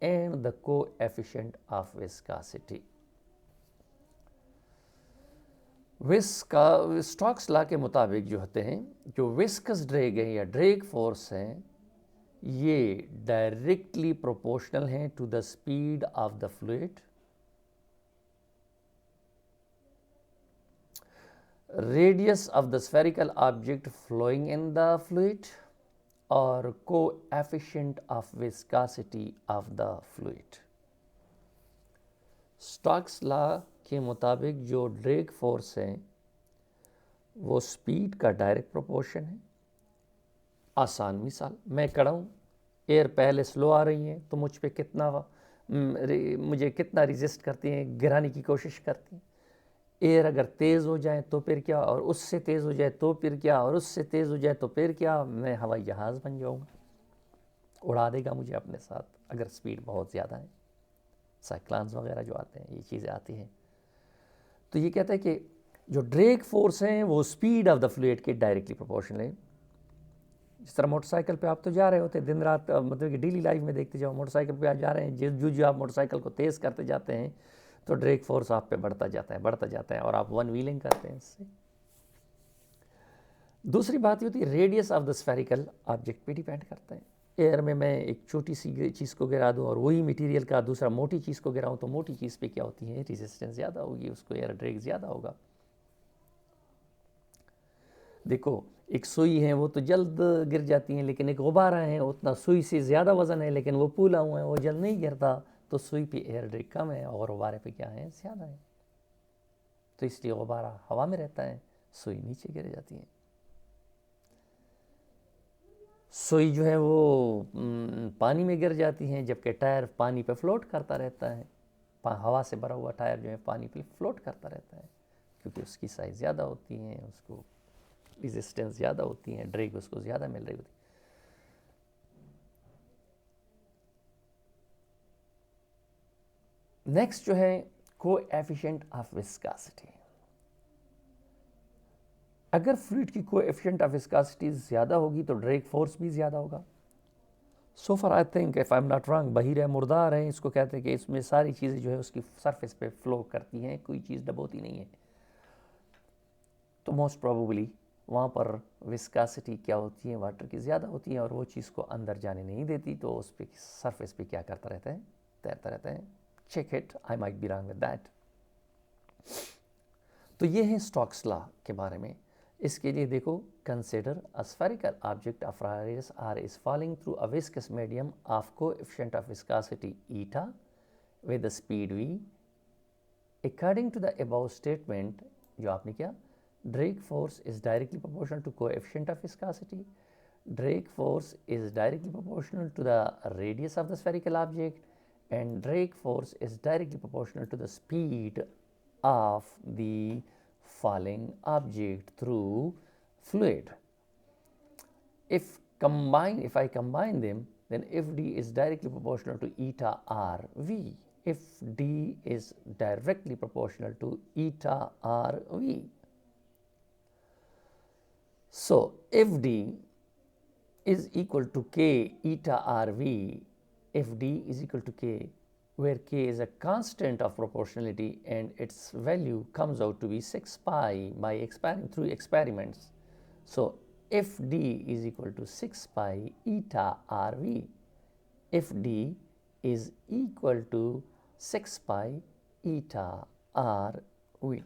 and the coefficient of viscosity. Stokes law کے مطابق جو ہوتے ہیں، جو وسکس drag ہیں یا drag force ہیں، یہ ڈائریکٹلی پروپورشنل ہیں to the speed of the fluid, radius of the spherical object flowing in the fluid, اور coefficient of viscosity of the fluid. Stokes law کے مطابق جو ڈریگ فورس ہیں وہ اسپیڈ کا ڈائریکٹ پروپورشن ہے۔ آسان مثال، میں کھڑا ہوں، ایئر پہلے سلو آ رہی ہیں تو مجھ پہ مجھے کتنا ریزسٹ کرتی ہیں، گرانے کی کوشش کرتی ہیں۔ ایئر اگر تیز ہو جائے تو پھر کیا، اور اس سے تیز ہو جائے تو پھر کیا، اور اس سے تیز ہو جائے تو پھر کیا، میں ہوائی جہاز بن جاؤں گا، اڑا دے گا مجھے اپنے ساتھ اگر سپیڈ بہت زیادہ ہے۔ سائیکلانز وغیرہ جو آتے ہیں، یہ چیزیں آتی ہیں۔ تو یہ کہتا ہے کہ جو ڈریگ فورس ہیں وہ سپیڈ آف دا فلوئڈ کے ڈائریکٹلی پروپورشنل ہے۔ جس طرح موٹر سائیکل پہ آپ تو جا رہے ہوتے ہیں دن رات، مطلب کہ ڈیلی لائف میں دیکھتے جاؤ، موٹر سائیکل پہ آپ جا رہے ہیں، جو آپ موٹر سائیکل کو تیز کرتے جاتے ہیں تو ڈریگ فورس آپ پہ بڑھتا جاتا ہے اور آپ ون ویلنگ کرتے ہیں اس سے۔ دوسری بات یہ ہوتی ہے radius of the spherical object پہ ڈیپینڈ کرتا ہے۔ ایئر میں ایک چھوٹی سی چیز کو گرا دوں اور وہی مٹیریل کا دوسرا موٹی چیز کو گراؤں تو موٹی چیز پہ کیا ہوتی ہے، ریزسٹنس زیادہ ہوگی، اس کو ایئر ڈریگ زیادہ ہوگا۔ دیکھو ایک سوئی ہے وہ تو جلد گر جاتی ہیں، لیکن ایک غبارہ ہے اتنا سوئی سے زیادہ وزن ہے لیکن وہ پھولا ہوا ہے، وہ جلد نہیں گرتا، تو سوئی پہ ایئر ڈریگ کم ہے اور غبارے پہ کیا ہے، زیادہ ہے، تو اس لیے غبارہ ہوا میں رہتا ہے، سوئی نیچے گر جاتی ہے۔ سوئی جو ہے وہ پانی میں گر جاتی ہیں، جبکہ ٹائر پانی پہ فلوٹ کرتا رہتا ہے، ہوا سے بھرا ہوا ٹائر جو ہے پانی پہ فلوٹ کرتا رہتا ہے، کیونکہ اس کی سائز زیادہ ہوتی ہے، اس کو ریزسٹنس زیادہ ہوتی ہے، ڈریگ اس کو زیادہ مل رہی ہوتی ہے۔ نیکسٹ جو ہے کو ایفیشینٹ آف وسکاسٹی۔ اگر فلوئڈ کی کو ایفیشینٹ آف وسکاسٹی زیادہ ہوگی تو ڈریگ فورس بھی زیادہ ہوگا۔ So far I think if I am not wrong, بہیر ہے مردار ہے، اس کو کہتے ہیں کہ اس میں ساری چیزیں جو ہے اس کی سرفیس پہ فلو کرتی ہیں، کوئی چیز دبوتی نہیں ہے، تو موسٹ پروبیبلی وہاں پر وسکاسٹی کیا ہوتی ہے، واٹر کی زیادہ ہوتی ہے اور وہ چیز کو اندر جانے نہیں دیتی، تو اس پہ سرفیس پہ کیا کرتا رہتا ہے، تیرتا رہتا ہے۔ Check it, I might be wrong with that. تو یہ ہے اسٹوکس لا کے بارے میں۔ اس کے لیے دیکھو، consider a spherical object of radius r is falling through a viscous medium of coefficient of viscosity eta with the speed v. According to the above statement جو آپ نے کیا، Drag force is directly proportional to coefficient of viscosity. Drag force is directly proportional to the radius of the spherical object, and drag force is directly proportional to the speed of the falling object through fluid. If I combine them, then Fd is directly proportional to eta Rv. If d is directly proportional to eta Rv. So Fd is equal to k eta Rv, Fd is equal to k, where k is a constant of proportionality and its value comes out to be 6 pi by through experiments. So Fd is equal to 6 pi eta Rv. Fd is equal to 6 pi eta Rv.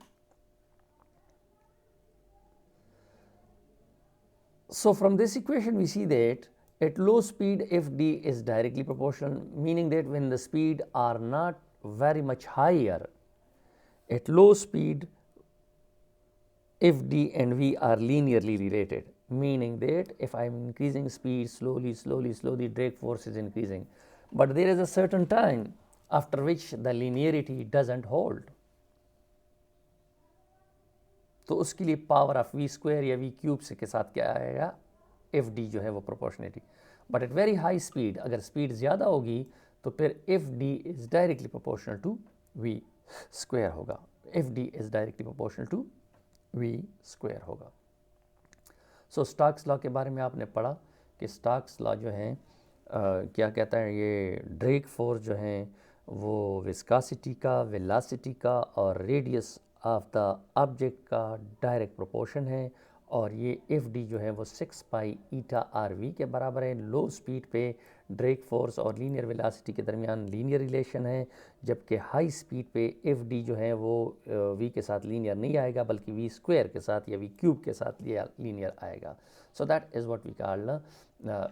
So from this equation we see that at low speed Fd is directly proportional, meaning that when the speed are not very much higher, at low speed Fd and V are linearly related, meaning that if I am increasing speed slowly, drag force is increasing. But there is a certain time after which the linearity doesn't hold. तो उसके लिए power of we square या we cube से के साथ क्या आएगा, F D जो है वो proportionality. But at very high speed, अगर स्पीड ज़्यादा होगी तो फिर F D is directly proportional to V square होगा. F D is directly proportional to V square होगा. सो स्टोक्स लॉ के बारे में आपने पढ़ा कि स्टोक्स लॉ जो है क्या कहता है, ये ड्रैग फोर्स जो है वो विस्कोसिटी का, वेलोसिटी का और रेडियस ऑफ द ऑब्जेक्ट का डायरेक्ट प्रोपोर्शन है. और ये एफ डी जो है वो 6 पाई ईटा आर वी के बराबर है. लो स्पीड पे ड्रैग फोर्स और लीनियर वेलोसिटी के दरमियान लीनियर रिलेशन है, जबकि हाई स्पीड पे एफ डी जो है वो वी के साथ लीनियर नहीं आएगा बल्कि वी स्क्वायर के साथ या वी क्यूब के साथ लीनियर आएगा. So that is what we call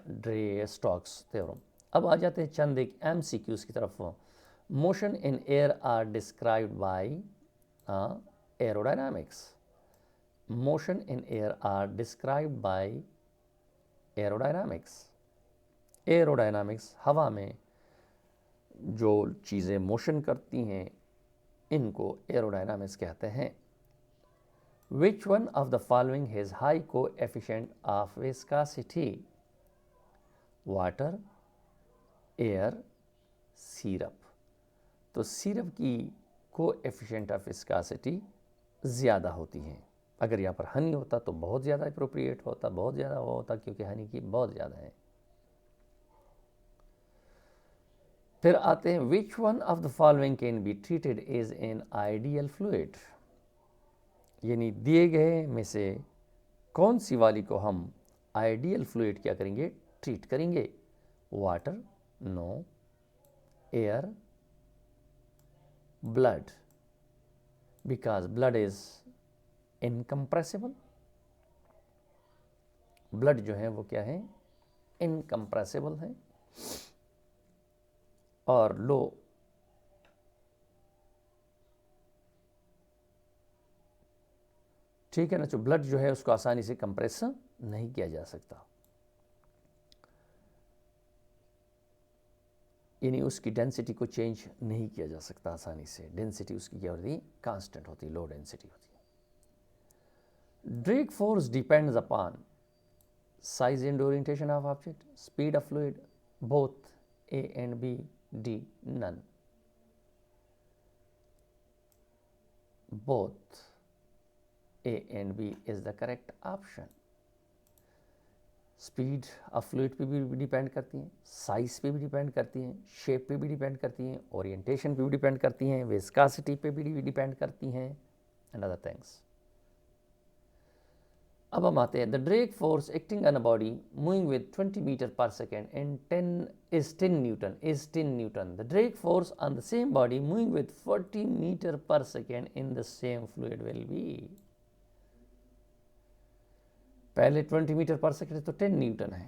drag Stokes theorem. अब आ जाते हैं चंद एक MCQs की तरफ. Motion in air are described by aerodynamics. Motion in air are described by aerodynamics. Aerodynamics हवा में जो चीज़ें मोशन करती हैं इनको aerodynamics कहते हैं. Which one of the following has high coefficient of viscosity? Water, air, syrup. तो सिरप की कोएफिशिएंट ऑफ विस्कोसिटी ज़्यादा होती हैं. अगर यहाँ पर हनी होता तो बहुत ज़्यादा अप्रोप्रिएट होता, बहुत ज़्यादा होता, क्योंकि हनी की बहुत ज़्यादा है. फिर आते हैं which one of the following can be treated as an ideal fluid. यानी दिए गए में से कौन सी वाली को हम आइडियल फ्लूइड क्या करेंगे, ट्रीट करेंगे. Water, no. Air, blood, because blood is incompressible. blood जो है वो क्या है, incompressible है. और लो, ठीक है ना, जो ब्लड जो है उसको आसानी से कंप्रेस नहीं किया जा सकता, यानी उसकी डेंसिटी को चेंज नहीं किया जा सकता आसानी से. डेंसिटी उसकी क्या होती है, कांस्टेंट होती है, लो डेंसिटी होती है. Drag force depends upon size and orientation of object, speed of fluid, both A and B, D none. Both A and B is the correct option. Speed of fluid पे भी depend करती हैं, size पे भी depend करती हैं, shape पे भी डिपेंड करती हैं, ओरिएंटेशन पे भी डिपेंड करती हैं, विस्कोसिटी पे भी डिपेंड करती हैं एंड अदर थिंग्स. अब हम आते हैं the drag force acting on a body moving with 20 metre per second and 10 newton. The drag force on the same body moving with 40 metre per second in the same fluid will be. पहले 20 metre per second तो 10 Newton है,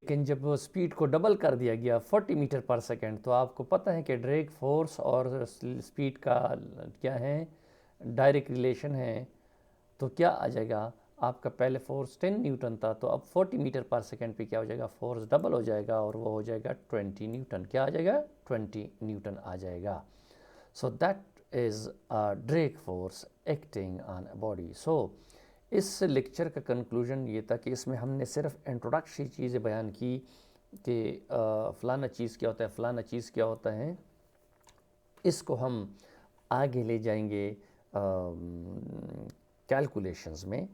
लेकिन जब वो speed को double कर दिया गया 40 मीटर पर सेकेंड, तो आपको पता है कि ड्रैग फोर्स और स्पीड का क्या है, डायरेक्ट रिलेशन है. تو کیا آ جائے گا آپ کا پہلے فورس 10 نیوٹن تھا تو اب 40 میٹر پر سیکنڈ پہ کیا ہو جائے گا فورس ڈبل ہو جائے گا اور وہ ہو جائے گا 20 نیوٹن. کیا آ جائے گا 20 نیوٹن آ جائے گا. So that is drag force acting on a body. So اس لیکچر کا کنکلوژن یہ تھا کہ اس میں ہم نے صرف انٹروڈکشنی چیزیں بیان کی کہ فلانا چیز کیا ہوتا ہے فلانا چیز کیا ہوتا ہے. اس کو ہم آگے لے جائیں گے کیلکولیشنز میں،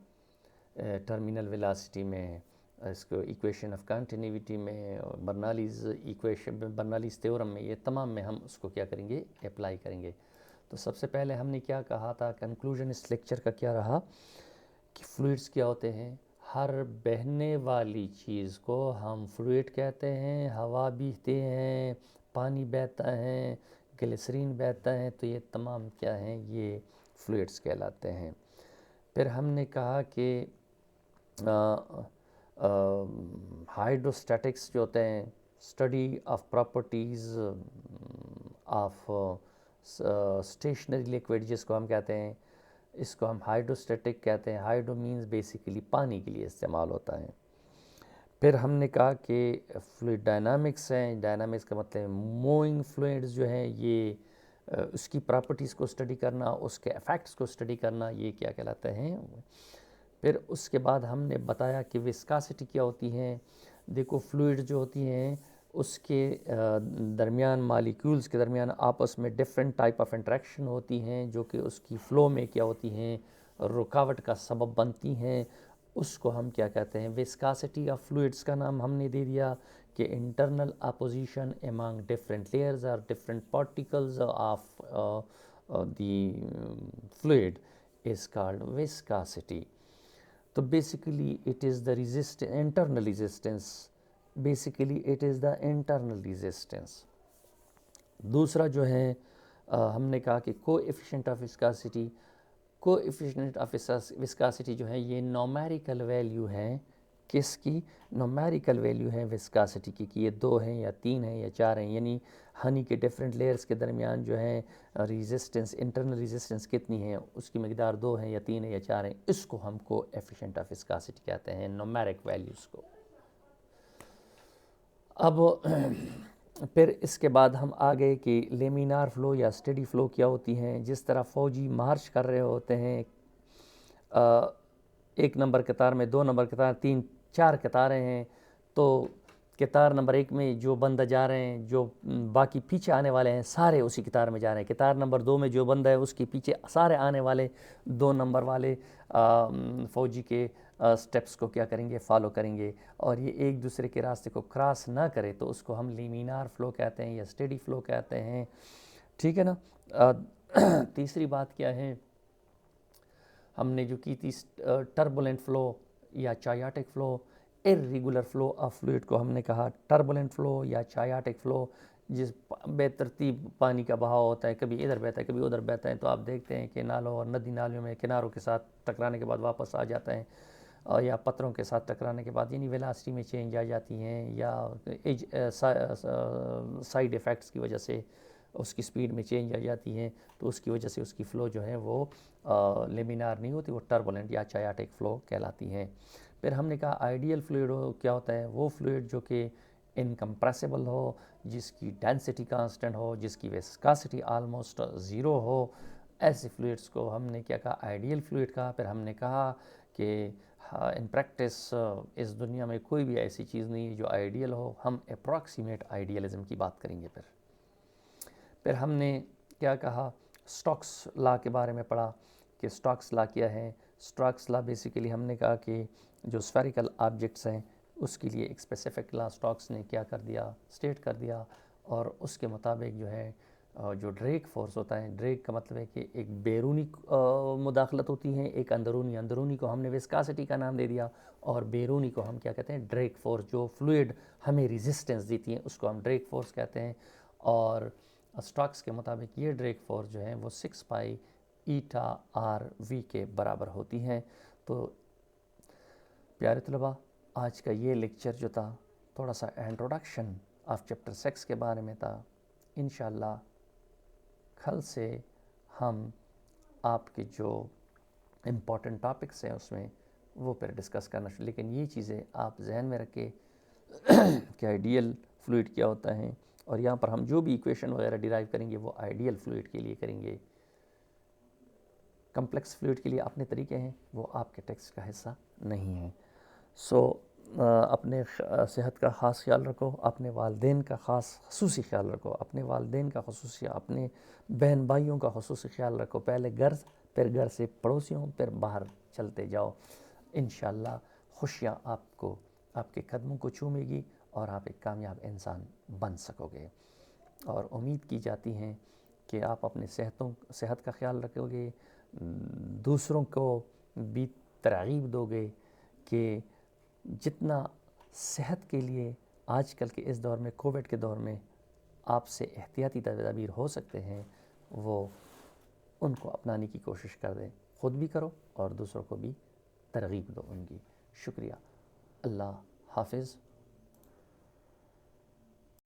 ٹرمینل ویلاسٹی میں، اس کو ایکویشن آف کنٹینیوٹی میں، برنالیز ایکویشن، برنالیز تھیورم میں، یہ تمام میں ہم اس کو کیا کریں گے اپلائی کریں گے. تو سب سے پہلے ہم نے کیا کہا تھا، کنکلوژن اس لیکچر کا کیا رہا کہ فلوئڈس کیا ہوتے ہیں. ہر بہنے والی چیز کو ہم فلوئڈ کہتے ہیں. ہوا بہتے ہیں، پانی بہتا ہے، گلیسرین بہتا ہے، تو یہ تمام کیا ہیں، یہ فلوئڈس کہلاتے ہیں. پھر ہم نے کہا کہ ہائیڈروسٹیٹکس جو ہوتے ہیں، study of properties of stationery liquid جس کو ہم کہتے ہیں، اس کو ہم ہائیڈروسٹیٹک کہتے ہیں. ہائیڈرو مینز بیسیکلی پانی کے لیے استعمال ہوتا ہے. پھر ہم نے کہا کہ فلوئڈ ڈائنامکس ہیں. ڈائنامکس کا مطلب موونگ فلوئڈز جو ہیں، یہ اس کی پراپرٹیز کو اسٹڈی کرنا، اس کے ایفیکٹس کو اسٹڈی کرنا، یہ کیا کہلاتے ہیں. پھر اس کے بعد ہم نے بتایا کہ وسکاسٹی کیا ہوتی ہے. دیکھو فلوئڈ جو ہوتی ہیں اس کے درمیان، مالیکیولز کے درمیان آپس میں ڈیفرنٹ ٹائپ آف انٹریکشن ہوتی ہیں جو کہ اس کی فلو میں کیا ہوتی ہیں، رکاوٹ کا سبب بنتی ہیں. اس کو ہم کیا کہتے ہیں، وسکاسٹی آف فلوئڈس کا نام ہم نے دے دیا کہ internal opposition among different layers اور different particles of the fluid is called viscosity. تو basically it is the internal resistance. Basically it is the internal resistance. دوسرا جو ہے ہم نے کہا کہ کو ایفیشینٹ آف وسکاسٹی. کو ایفیشینٹ آف وسکاسٹی جو ہے یہ نومیریکل ویلیو ہے. کس کی؟ نومیریکل ویلیو ہے وسکاسٹی کی، کہ یہ 2 ہیں یا 3 ہیں یا 4 ہیں. یعنی ہنی کے ڈیفرنٹ لیئرز کے درمیان جو ہے ریزسٹنس، انٹرنل ریزسٹنس کتنی ہے، اس کی مقدار 2 ہیں یا 3 ہیں یا 4 ہیں. اس کو ہم کو ایفیشینٹ آف وسکاسٹی کہتے ہیں، نومیرک ویلیوز کو. اب پھر اس کے بعد ہم آگے کہ لیمینار فلو یا اسٹڈی فلو کیا ہوتی ہیں. جس طرح فوجی مارچ کر رہے ہوتے ہیں، 1 نمبر قطار میں، 2 نمبر قطار، 3 4 قطاریں ہیں، تو قطار نمبر 1 میں جو بندہ جا رہے ہیں، جو باقی پیچھے آنے والے ہیں سارے اسی قطار میں جا رہے ہیں. قطار نمبر 2 میں جو بندہ ہے اس کے پیچھے سارے آنے والے 2 نمبر والے فوجی کے سٹیپس کو کیا کریں گے، فالو کریں گے. اور یہ ایک دوسرے کے راستے کو کراس نہ کرے تو اس کو ہم لیمینار فلو کہتے ہیں یا اسٹڈی فلو کہتے ہیں. ٹھیک ہے نا. تیسری بات کیا ہے ہم نے جو کی تھی، ٹربولنٹ فلو یا chaotic flow. Irregular flow of fluid کو ہم نے کہا ٹربولنٹ فلو یا چایاٹک فلو، جس بے ترتیب پانی کا بہاؤ ہوتا ہے، کبھی ادھر بہتا ہے کبھی ادھر بہتا ہے. تو آپ دیکھتے ہیں کہ نالوں اور ندی نالیوں میں کناروں کے ساتھ ٹکرانے کے بعد واپس آ جاتا ہے، یا پتھروں کے ساتھ ٹکرانے کے بعد یعنی ویلاسٹی میں چینج آ جاتی ہیں، یا سائیڈ ایفیکٹس کی وجہ سے اس کی سپیڈ میں چینج آ جاتی ہیں. تو اس کی وجہ سے اس کی فلو جو ہے وہ لیمینار نہیں ہوتی، وہ ٹربولنٹ یا چایاٹک فلو کہلاتی ہیں. پھر ہم نے کہا آئیڈیل فلوئڈ کیا ہوتا ہے، وہ فلوئڈ جو کہ انکمپریسیبل ہو، جس کی ڈینسٹی کانسٹنٹ ہو، جس کی وسکاسٹی آلموسٹ 0 ہو. ایسے فلوئڈس کو ہم نے کیا کہا، آئیڈیل فلوئڈ کہا. پھر ہم نے کہا کہ ان پریکٹس اس دنیا میں کوئی بھی ایسی چیز نہیں ہے جو آئیڈیل ہو. ہم اپروکسیمیٹ آئیڈیلزم کی بات کریں گے. پھر ہم نے کیا کہا، اسٹوکس لا کے بارے میں پڑھا کہ اسٹوکس لا کیا ہے. اسٹوکس لا بیسیکلی ہم نے کہا کہ جو اسفیریکل آبجیکٹس ہیں اس کے لیے ایک اسپیسیفک لا اسٹوکس نے کیا کر دیا، اسٹیٹ کر دیا. اور اس کے مطابق جو ہے جو ڈریگ فورس ہوتا ہے، ڈریگ کا مطلب ہے کہ ایک بیرونی مداخلت ہوتی ہے، ایک اندرونی. اندرونی کو ہم نے وسکاسٹی کا نام دے دیا اور بیرونی کو ہم کیا کہتے ہیں، ڈریگ فورس. جو فلوئڈ ہمیں ریزسٹنس دیتی ہیں اس کو ہم ڈریگ فورس کہتے ہیں. اور اسٹوکس کے مطابق یہ ڈریگ فورس جو ہے وہ 6 پائی ایٹا آر وی کے برابر ہوتی ہیں. تو پیارے طلباء، آج کا یہ لیکچر جو تھا تھوڑا سا انٹروڈکشن آف چیپٹر 6 کے بارے میں تھا. انشاءاللہ کل سے ہم آپ کے جو امپورٹنٹ ٹاپکس ہیں اس میں وہ پھر ڈسکس کرنا چاہیے. لیکن یہ چیزیں آپ ذہن میں رکھے کہ آئیڈیل فلوئڈ کیا ہوتا ہے, اور یہاں پر ہم جو بھی ایکویشن وغیرہ ڈیرائیو کریں گے وہ آئیڈیل فلوئڈ کے لیے کریں گے. کمپلیکس فلوئڈ کے لیے اپنے طریقے ہیں, وہ آپ کے ٹیکسٹ کا حصہ نہیں ہیں. سو اپنے صحت کا خاص خیال رکھو, اپنے والدین کا خصوصی خیال رکھو, اپنے والدین کا خصوصی, اپنے بہن بھائیوں کا خصوصی خیال رکھو. پہلے گھر, پھر گھر سے پڑوسیوں, پھر باہر چلتے جاؤ. انشاءاللہ خوشیاں آپ کو, آپ کے قدموں کو چومے گی اور آپ ایک کامیاب انسان بن سکو گے. اور امید کی جاتی ہیں کہ آپ اپنے صحت کا خیال رکھو گے, دوسروں کو بھی ترغیب دو گے کہ جتنا صحت کے لیے آج کل کے اس دور میں, کووڈ کے دور میں آپ سے احتیاطی تدابیر ہو سکتے ہیں, وہ ان کو اپنانے کی کوشش کر دیں. خود بھی کرو اور دوسروں کو بھی ترغیب دو ان کی. شکریہ. اللہ حافظ.